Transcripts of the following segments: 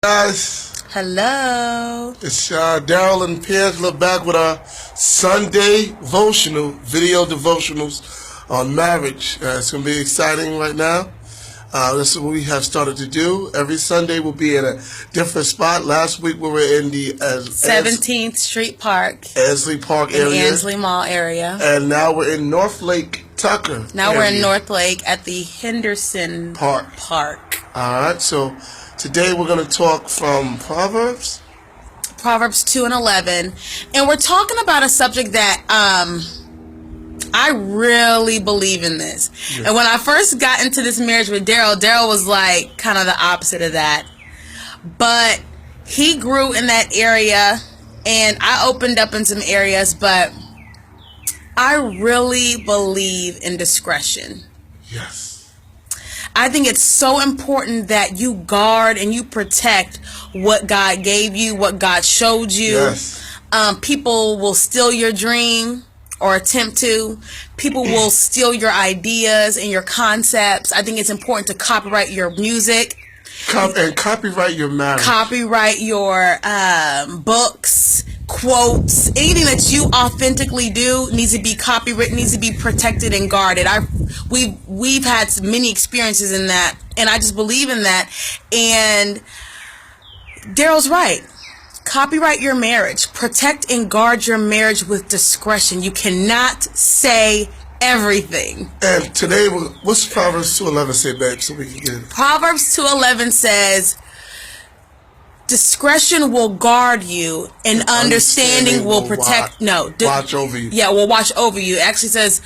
Guys, Hello. it's Daryl and Pangela back with our Sunday video devotionals on marriage. It's going to be exciting right now. This is what we have started to do. Every Sunday we'll be in a different spot. Last week we were in the 17th Street Park. Ansley Park in area. Ansley Mall area. And now we're in North Lake Tucker Now area. we're in North Lake at the Henderson Park. All right, so today we're going to talk from Proverbs 2 and 11. And we're talking about a subject that I really believe in this. Yeah. And when I first got into this marriage with Daryl was like kind of the opposite of that. But he grew in that area and I opened up in some areas, but I really believe in discretion. Yes. I think it's so important that you guard and you protect what God gave you, what God showed you. Yes. People will steal your dream or attempt to. People will steal your ideas and your concepts. I think it's important to copyright your music. And copyright your marriage. Copyright your books, quotes, anything that you authentically do needs to be copywritten, needs to be protected and guarded. We've had many experiences in that, and I just believe in that. And Daryl's right. Copyright your marriage. Protect and guard your marriage with discretion. You cannot say everything. And today, what's Proverbs 2:11 say, babe, so we can get it? Proverbs 2:11 says, discretion will guard you and understanding will protect. Watch over you. Yeah, will watch over you. It actually says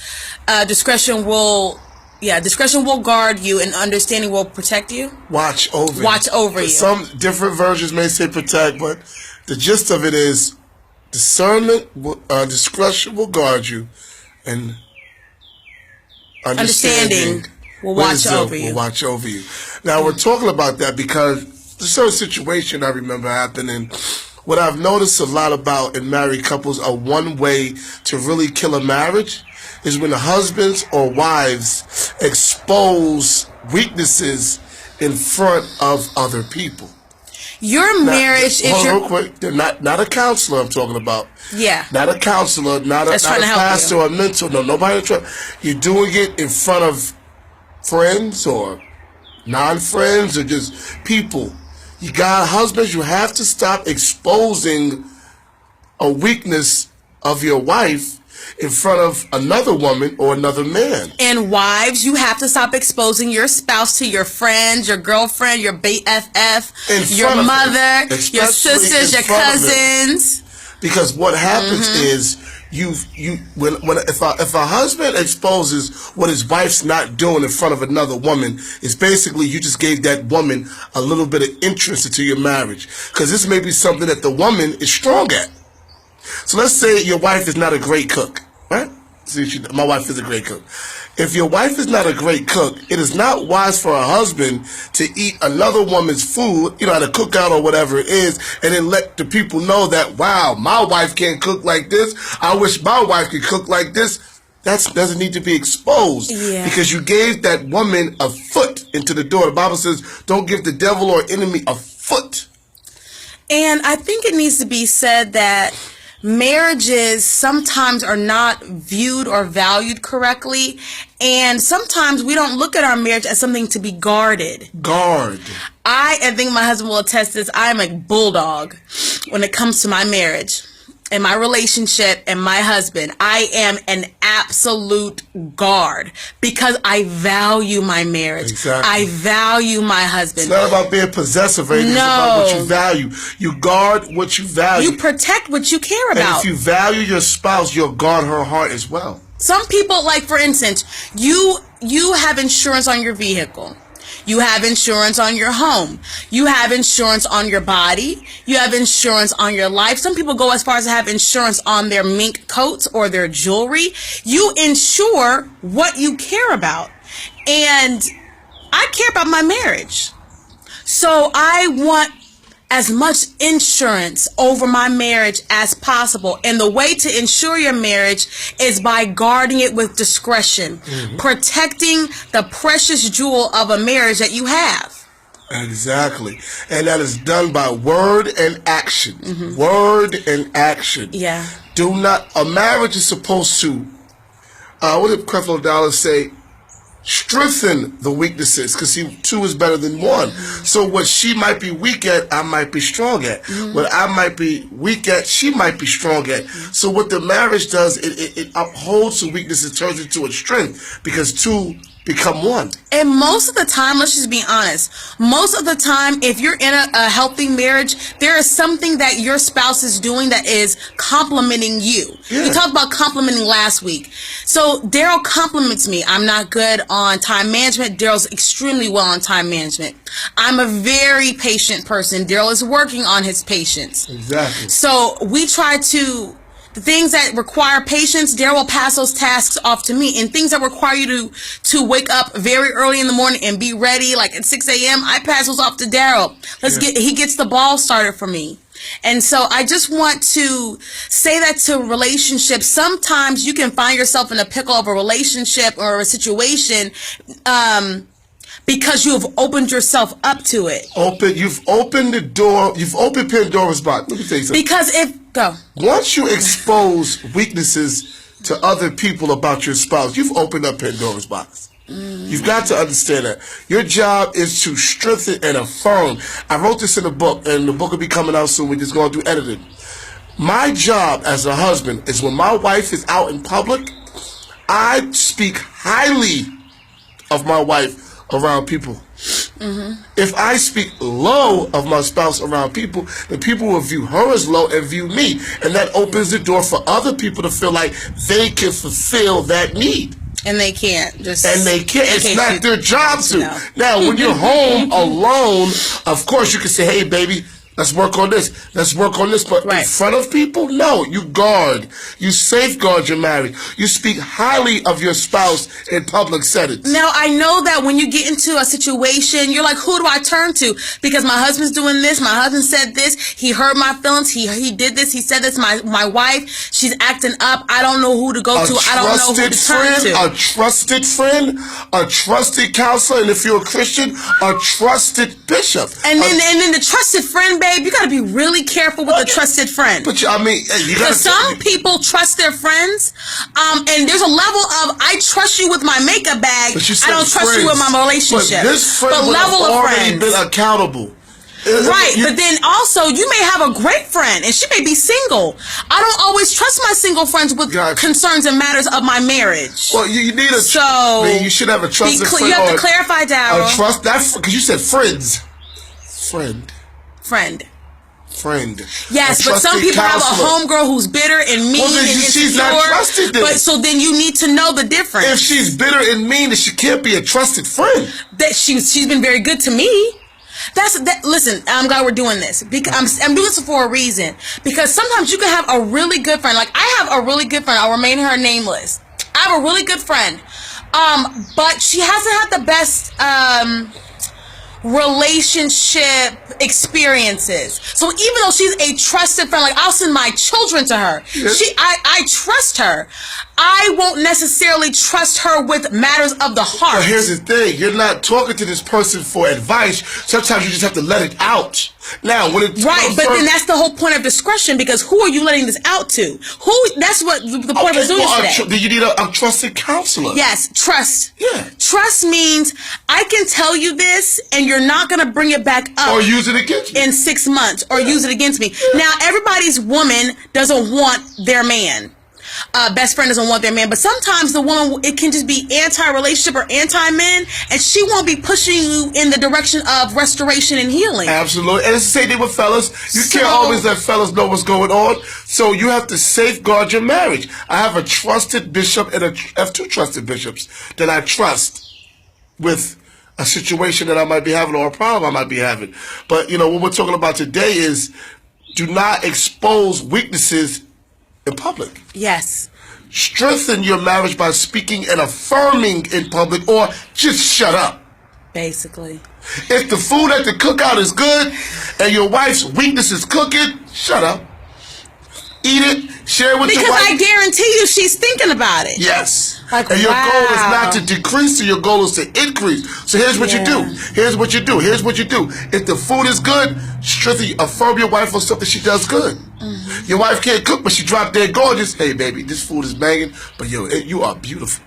discretion will guard you and understanding will protect you. Watch over you. Some different versions may say protect, but the gist of it is discretion will guard you and understanding will watch over you. Now, we're talking about that because there's a certain situation I remember happening. What I've noticed a lot about in married couples are one way to really kill a marriage is when the husbands or wives expose weaknesses in front of other people. Your marriage is real quick. They're not a counselor I'm talking about. Yeah. Not a counselor, not a pastor or a mentor. No, nobody. You're doing it in front of friends or non-friends or just people. You got husbands, you have to stop exposing a weakness of your wife in front of another woman or another man. And wives, you have to stop exposing your spouse to your friends, your girlfriend, your BFF, your mother, your sisters, your cousins. Because what happens is if a husband exposes what his wife's not doing in front of another woman, it's basically you just gave that woman a little bit of interest into your marriage. Because this may be something that the woman is strong at. So let's say your wife is not a great cook, right? See, my wife is a great cook. If your wife is not a great cook, it is not wise for a husband to eat another woman's food, at a cookout or whatever it is, and then let the people know that, wow, my wife can't cook like this. I wish my wife could cook like this. That doesn't need to be exposed because you gave that woman a foot into the door. The Bible says, don't give the devil or enemy a foot. And I think it needs to be said that marriages sometimes are not viewed or valued correctly, and sometimes we don't look at our marriage as something to be guarded. I think my husband will attest to this. I am a bulldog when it comes to my marriage and my relationship and my husband. I am an absolute guard because I value my marriage. Exactly. I value my husband. It's not about being possessive, right? It's about what you value. You guard what you value. You protect what you care about. And if you value your spouse, you'll guard her heart as well. Some people, like for instance, you have insurance on your vehicle. You have insurance on your home. You have insurance on your body. You have insurance on your life. Some people go as far as to have insurance on their mink coats or their jewelry. You insure what you care about. And I care about my marriage. So I want as much insurance over my marriage as possible. And the way to ensure your marriage is by guarding it with discretion, protecting the precious jewel of a marriage that you have. Exactly. And that is done by word and action. Word and action. Yeah. Do not, a marriage is supposed to, what did Creflo Dollar say? Strengthen the weaknesses, because see, two is better than one. So what she might be weak at, I might be strong at. What I might be weak at, she might be strong at. So what the marriage does, it upholds the weaknesses, turns into a strength, because two become one. And most of the time, let's just be honest, most of the time, if you're in a healthy marriage, there is something that your spouse is doing that is complimenting you. Yeah. We talked about complimenting last week. So Daryl compliments me. I'm not good on time management. Daryl's extremely well on time management. I'm a very patient person. Daryl is working on his patience. Exactly. So we try to, the things that require patience, Daryl will pass those tasks off to me. And things that require you to wake up very early in the morning and be ready, like at 6 a.m., I pass those off to Daryl. He gets the ball started for me. And so I just want to say that to relationships. Sometimes you can find yourself in a pickle of a relationship or a situation, because you have opened yourself up to it. You've opened the door. You've opened Pandora's box. Let me tell you something. Because once you expose weaknesses to other people about your spouse, you've opened up Pandora's box. You've got to understand that. Your job is to strengthen and affirm. I wrote this in a book, and the book will be coming out soon. We're just going to do editing. My job as a husband is when my wife is out in public, I speak highly of my wife around people. If I speak low of my spouse around people, then people will view her as low and view me. And that opens the door for other people to feel like they can fulfill that need. And they can't. It's not their job to. No. Now, when you're home alone, of course you can say, hey, baby, let's work on this. Let's work on this. But in front of people, no. You guard. You safeguard your marriage. You speak highly of your spouse in public settings. Now, I know that when you get into a situation, you're like, who do I turn to? Because my husband's doing this. My husband said this. He hurt my feelings. He did this. He said this. My wife, she's acting up. I don't know who to go to. I don't know who to turn to. A trusted friend, a trusted counselor, and if you're a Christian, a trusted bishop. And then the trusted friend, babe, you got to be really careful with a trusted friend. But you got because some people trust their friends, and there's a level of I trust you with my makeup bag. I don't trust you with my relationship. But this friend would have already been accountable. Right, but then also you may have a great friend and she may be single. I don't always trust my single friends with concerns and matters of my marriage. Well, you need you should have a trusted friend. You have to clarify, Daryl. Trust that because you said friends. Friend. Yes, but some people have a homegirl who's bitter and mean and insecure. She's not trusted then. But so then you need to know the difference. If she's bitter and mean, then she can't be a trusted friend. That she's been very good to me. Listen, I'm glad we're doing this because I'm doing this for a reason. Because sometimes you can have a really good friend. Like I have a really good friend. I'll remain her nameless. I have a really good friend, but she hasn't had the best relationship experiences. So even though she's a trusted friend, like I'll send my children to her. Yes. I trust her. I won't necessarily trust her with matters of the heart. But here's the thing. You're not talking to this person for advice. Sometimes you just have to let it out. Now, when it's right, but then that's the whole point of discretion because who are you letting this out to? That's what the point of doing today. Do you need a trusted counselor? Yes, trust. Yeah. Trust means I can tell you this and you're not going to bring it back up. Or use it against me. In 6 months or use it against me. Yeah. Now, everybody's woman doesn't want their man. Best friend doesn't want their man, but sometimes the woman, it can just be anti-relationship or anti-men, and she won't be pushing you in the direction of restoration and healing. Absolutely, and it's the same thing with fellas. You can't always let fellas know what's going on, so you have to safeguard your marriage. I have a trusted bishop, and I have 2 trusted bishops that I trust with a situation that I might be having or a problem I might be having. But, what we're talking about today is do not expose weaknesses in public. Yes. Strengthen your marriage by speaking and affirming in public or just shut up. Basically. If the food at the cookout is good and your wife's weakness is cooking, shut up. Eat it. Share it with your Because wife. I guarantee you she's thinking about it. Yes. Like, and your goal is wow. not to decrease, so your goal is to increase. So here's what you do. Here's what you do. Here's what you do. If the food is good, strictly affirm your wife on something she does good. Mm-hmm. Your wife can't cook, but she dropped dead gorgeous. Hey, baby, this food is banging, but yo, you are beautiful.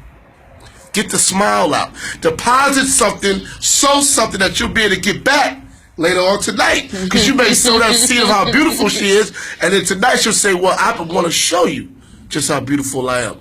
Get the smile out. Deposit something, sow something that you'll be able to get back later on tonight. Because you may sow that seed of how beautiful she is, and then tonight she'll say, well, I want to show you just how beautiful I am.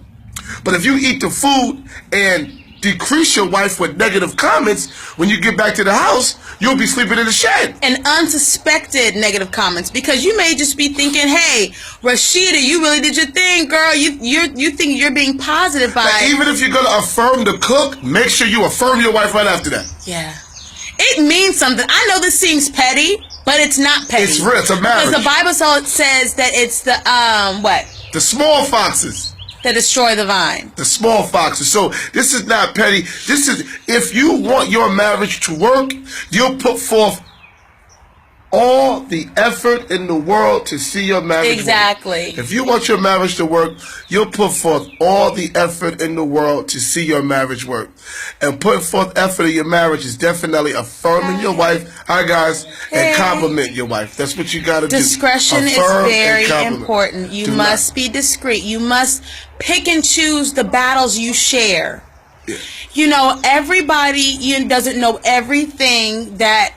But if you eat the food and decrease your wife with negative comments, when you get back to the house, you'll be sleeping in the shed. And unsuspected negative comments, because you may just be thinking, hey, Rashida, you really did your thing, girl. You think you're being positive by... Now, even if you're going to affirm the cook, make sure you affirm your wife right after that. Yeah. It means something. I know this seems petty, but it's not petty. It's real. It's a marriage. Because the Bible says that it's the, what? The small foxes. That destroy the vine. The small foxes. So this is not petty. This is, if you want your marriage to work, you'll put forth all the effort in the world to see your marriage Exactly. work. If you want your marriage to work, you'll put forth all the effort in the world to see your marriage work. And putting forth effort in your marriage is definitely affirming your wife. Hi, guys. And compliment your wife. That's what you got to do. Discretion is very important. You must be discreet. You must pick and choose the battles you share. Yeah. You know, everybody doesn't know everything that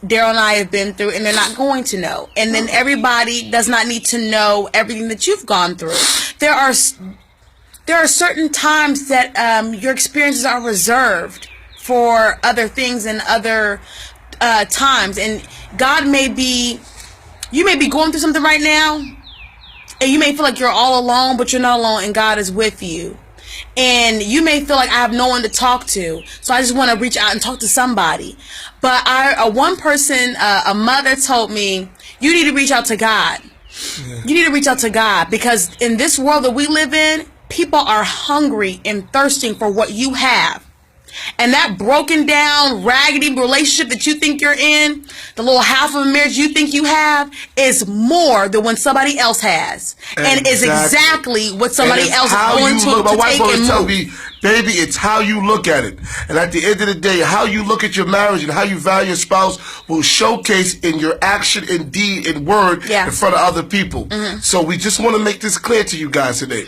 Daryl and I have been through, and they're not going to know. And then everybody does not need to know everything that you've gone through. There are certain times that your experiences are reserved for other things and other times. And you may be going through something right now, and you may feel like you're all alone, but you're not alone, and God is with you. And you may feel like I have no one to talk to, so I just want to reach out and talk to somebody. But one person, a mother told me, you need to reach out to God. Yeah. You need to reach out to God, because in this world that we live in, people are hungry and thirsting for what you have. And that broken down, raggedy relationship that you think you're in, the little half of a marriage you think you have, is more than what somebody else has. And is exactly what somebody else is going to take. My wife always tells me, baby, it's how you look at it. And at the end of the day, how you look at your marriage and how you value your spouse will showcase in your action and deed and word in front of other people. Mm-hmm. So we just want to make this clear to you guys today.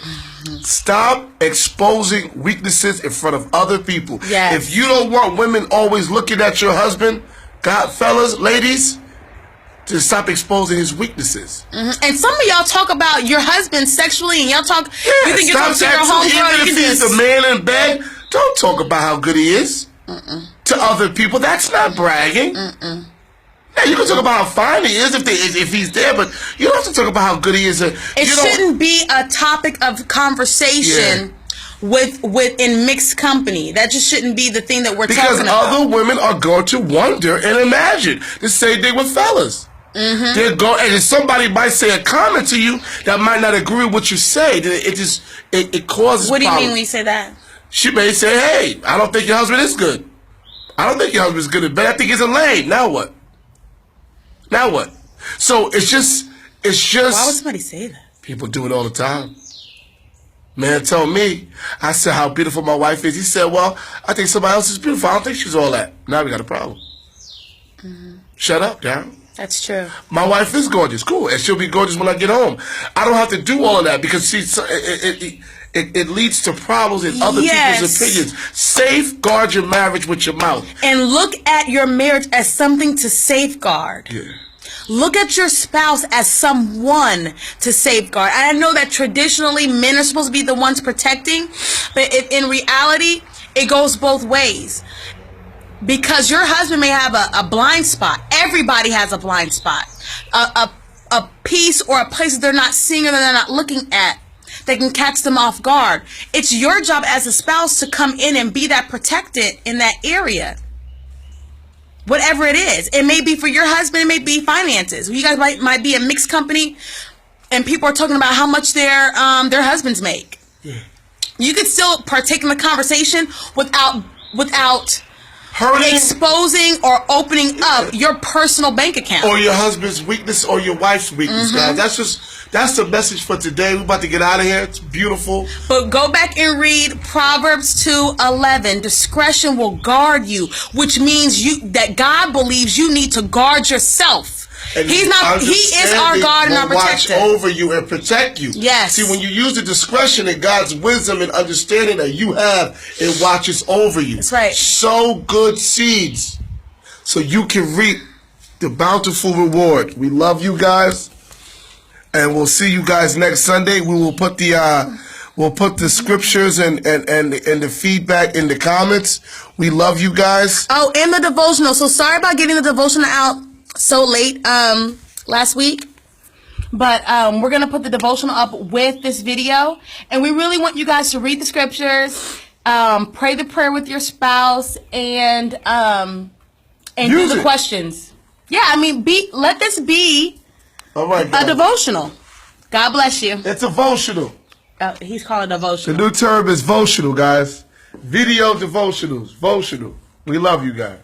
Stop exposing weaknesses in front of other people. Yes. If you don't want women always looking at your husband, God, fellas, ladies, to stop exposing his weaknesses. Mm-hmm. And some of y'all talk about your husband sexually, and y'all talk. You think you're talking to your homegirl? Even if he's the man in bed, don't talk about how good he is to other people. That's not bragging. Yeah, you can talk about how fine he is if he's there, but you don't have to talk about how good he is. It shouldn't be a topic of conversation in mixed company. That just shouldn't be the thing that we're talking about. Because other women are going to wonder and imagine the same thing with fellas. Mm-hmm. They're and somebody might say a comment to you that might not agree with what you say. It causes. What do you problems. mean when you say that? She may say, "Hey, I don't think your husband is good. I don't think your husband's good, but I think he's a lame." Now what? Now what? So it's just. Why would somebody say that? People do it all the time. Man told me, I said how beautiful my wife is. He said, well, I think somebody else is beautiful. I don't think she's all that. Now we got a problem. Mm-hmm. Shut up, Darren. That's true. My wife is gorgeous. Cool. And she'll be gorgeous when I get home. I don't have to do all of that because it leads to problems in other people's opinions. Safeguard your marriage with your mouth. And look at your marriage as something to safeguard. Yeah. Look at your spouse as someone to safeguard. I know that traditionally men are supposed to be the ones protecting, but in reality, it goes both ways. Because your husband may have a blind spot. Everybody has a blind spot. A piece or a place that they're not seeing or that they're not looking at that can catch them off guard. It's your job as a spouse to come in and be that protected in that area. Whatever it is. It may be for your husband, it may be finances. You guys might be a mixed company and people are talking about how much their husbands make. Yeah. You could still partake in the conversation without hurting, exposing or opening up your personal bank account. or your husband's weakness or your wife's weakness, guys. That's the message for today. We're about to get out of here. It's beautiful. But go back and read Proverbs 2:11. Discretion will guard you, which means that God believes you need to guard yourself. And He is our God and our protector. Watch over you and protect you. Yes. See, when you use the discretion and God's wisdom and understanding that you have, it watches over you. That's right. Sow good seeds so you can reap the bountiful reward. We love you guys, and we'll see you guys next Sunday. We will put the scriptures and the feedback in the comments. We love you guys. Oh, and the devotional. So sorry about getting the devotional out so late last week, but we're gonna put the devotional up with this video, and we really want you guys to read the scriptures, pray the prayer with your spouse, and do the questions. Yeah, I mean, let this be All right, guys. a devotional. God bless you. It's a devotional. He's calling it The devotional. new term is devotional, guys. Video devotionals. Devotional. We love you guys.